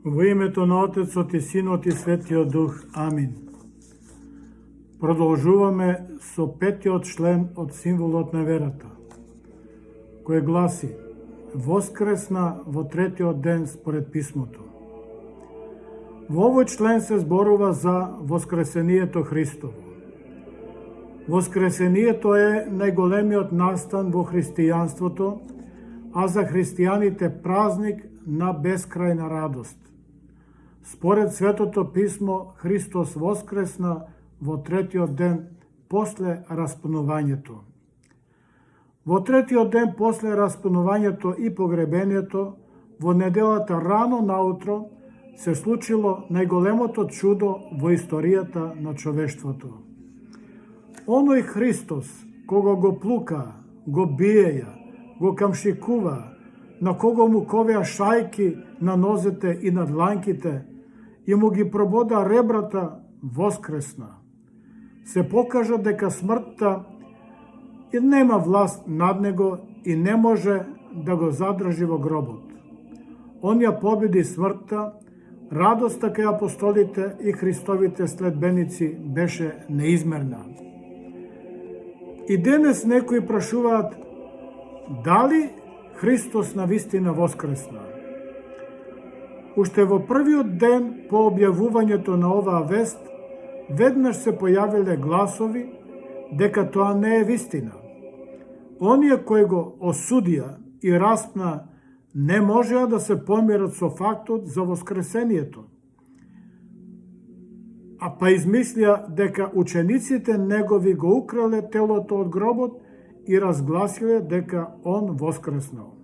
Во името на Отецот и Синот и Светиот Дух. Амин. Продолжуваме со петиот член од символот на верата, кој гласи: Воскресна во третиот ден според писмото. Во овој член се зборува за воскресението Христово. Воскресението е најголемиот настан во христијанството, а за христијаните празник на бескрајна радост. Според Светото писмо, Христос воскресна во третиот ден после распнувањето. Во третиот ден после распнувањето и погребението, во неделата рано наутро, се случило најголемото чудо во историјата на човештвото. Оној Христос, кого го плука, го биеја, го камшикува, на кого му ковеа шајки на нозете и на дланките, и му ги пробода ребрата, воскресна. Се покажа дека смртта и нема власт над него и не може да го задржи во гробот. Он ја победи смртта, радоста кај апостолите и Христовите следбеници беше неизмерна. И денес некои прашуваат дали Христос навистина воскресна. Уште во првиот ден по објавувањето на оваа вест, веднаш се појавиле гласови дека тоа не е вистина. Оние кои го осудија и распна не можеа да се помират со фактот за воскресението. А па измислија дека учениците негови го украле телото од гробот и разгласиле дека он воскреснал.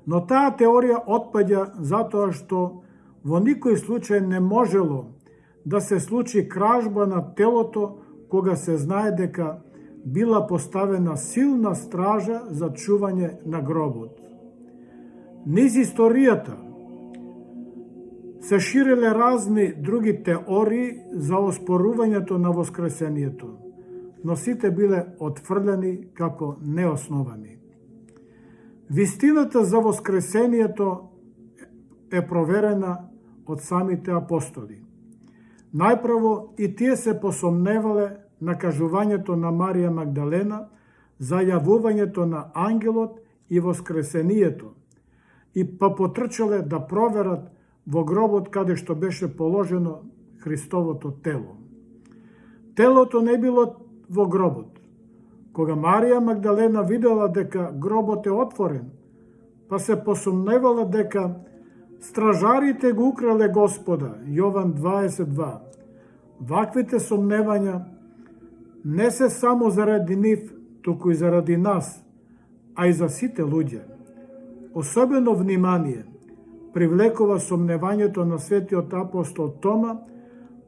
Но таа теорија отпаѓа затоа што во никој случај не можело да се случи кражба на телото кога се знае дека била поставена силна стража за чување на гробот. Низ историјата се ширеле разни други теории за оспорувањето на воскресението, но сите биле отфрлени како неосновани. Вистината за воскресението е проверена од самите апостоли. Најпрво и тие се посомневале на кажувањето на Марија Магдалена за јавувањето на ангелот и воскресението и па потрчале да проверат во гробот каде што беше положено Христовото тело. Телото не било во гробот. Кога Марија Магдалена видела дека гробот е отворен, па се посомневала дека стражарите го украле Господа, Јован 22. Ваквите сомневања не се само заради нив, туку и заради нас, а и за сите луѓе. Особено внимание привлекува сомневањето на светиот апостол Тома,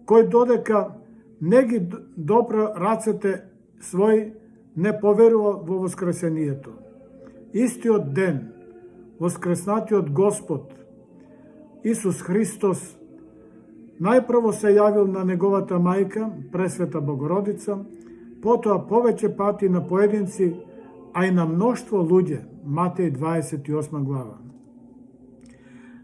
кој додека не ги допра рацете своји, не поверува во воскресението. Истиот ден, воскреснатиот Господ, Исус Христос, најпрво се јавил на неговата мајка, Пресвета Богородица, потоа повеќе пати на поединци, а и на мноштво луѓе, Матеј 28 глава.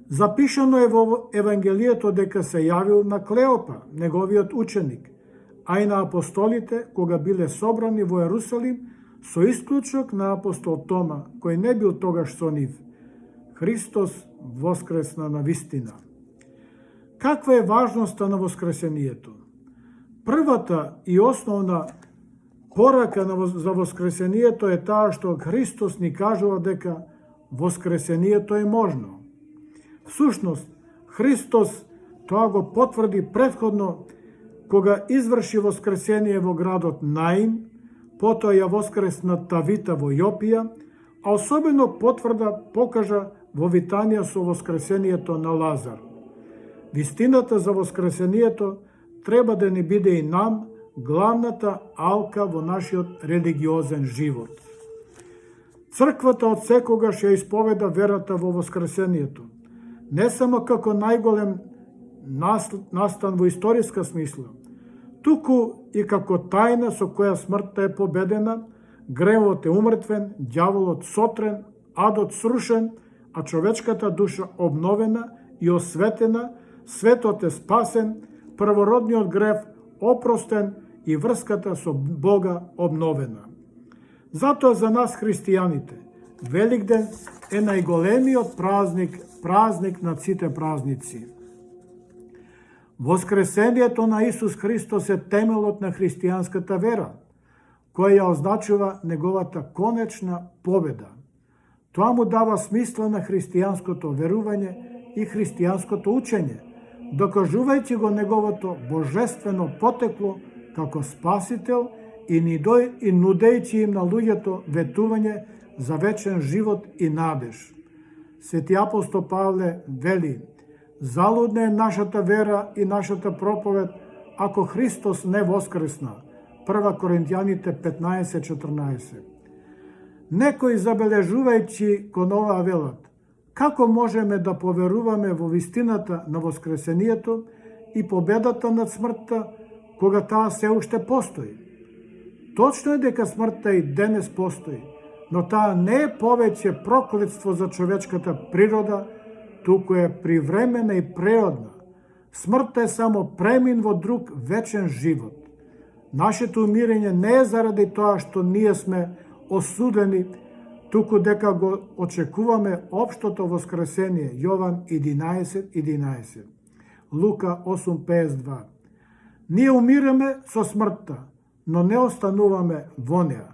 Запишано е во Евангелието дека се јавил на Клеопа, неговиот ученик, а и на апостолите кога биле собрани во Ерусалим, со исклучок на апостол Тома, кој не бил тогаш со нив. Христос воскресна на вистина. Каква е важноста на воскресението? Првата и основна порака за воскресението е таа што Христос ни кажува дека воскресението е можно. Всушност, Христос тоа го потврди претходно кога изврши воскресение во градот Наин, потоа ја воскресна Тавита во Јопија, а особено потврда покажа во Витанија со воскресението на Лазар. Вистината за воскресението треба да ни биде и нам главната алка во нашиот религиозен живот. Црквата од секогаш ја исповеда верата во воскресението, не само како најголем настан во историска смисла, туку и како тајна со која смртта е победена, гревот е умртвен, ѓаволот сотрен, адот срушен, а човечката душа обновена и осветена, светот е спасен, првородниот грев опростен и врската со Бога обновена. Затоа за нас христијаните, Великден е најголемиот празник на сите празници. Воскресението на Исус Христос е темелот на христијанската вера, која ја означува неговата конечна победа. Тоа му дава смисла на христијанското верување и христијанското учење, докажувајќи го неговото божествено потекло како спасител и нудејќи им на луѓето ветување за вечен живот и надеж. Свети апостол Павле вели: залудна е нашата вера и нашата проповед ако Христос не воскресна. 1 Коринтијаните 15:14. Некои забележувајќи кон ова велат: како можеме да поверуваме во вистината на воскресението и победата над смртта, кога таа се уште постои? Точно е дека смртта и денес постои, но таа не е повеќе проклетство за човечката природа, туку е привремена и преодна. Смртта е само премин во друг вечен живот. Нашето умирање не е заради тоа што ние сме осудени, туку дека го очекуваме општото воскресение. Јован 11:11. Лука 8:52. Ние умираме со смртта, но не остануваме во неа,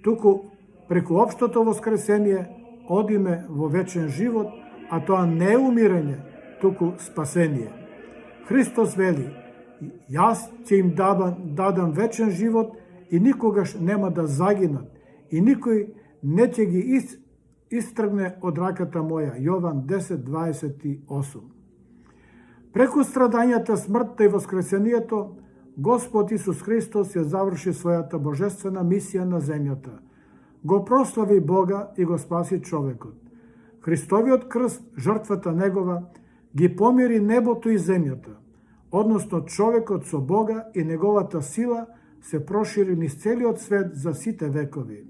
туку преку општото воскресение одиме во вечен живот, а тоа не е умирање, туку спасение. Христос вели: јас ќе им дадам вечен живот и никогаш нема да загинат и никој не ќе ги истргне од раката моја. Јован 10:28. Преку страдањата, смртта и воскресението, Господ Исус Христос ја заврши својата божествена мисија на земјата. Го прослави Бога и го спаси човекот. Христовиот крст, жртвата негова, ги помири небото и земјата, односно човекот со Бога и неговата сила се прошири низ целиот свет за сите векови.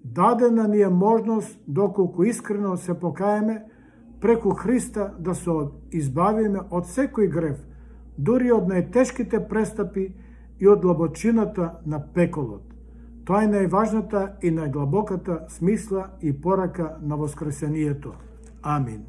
Дадена ни е можност, доколку искрено се покаеме, преку Христа да се избавиме од секој грев, дури од најтешките престапи и од длабочината на пеколот. Тоа е најважната и најдлабоката смисла и порака на воскресението. Амин.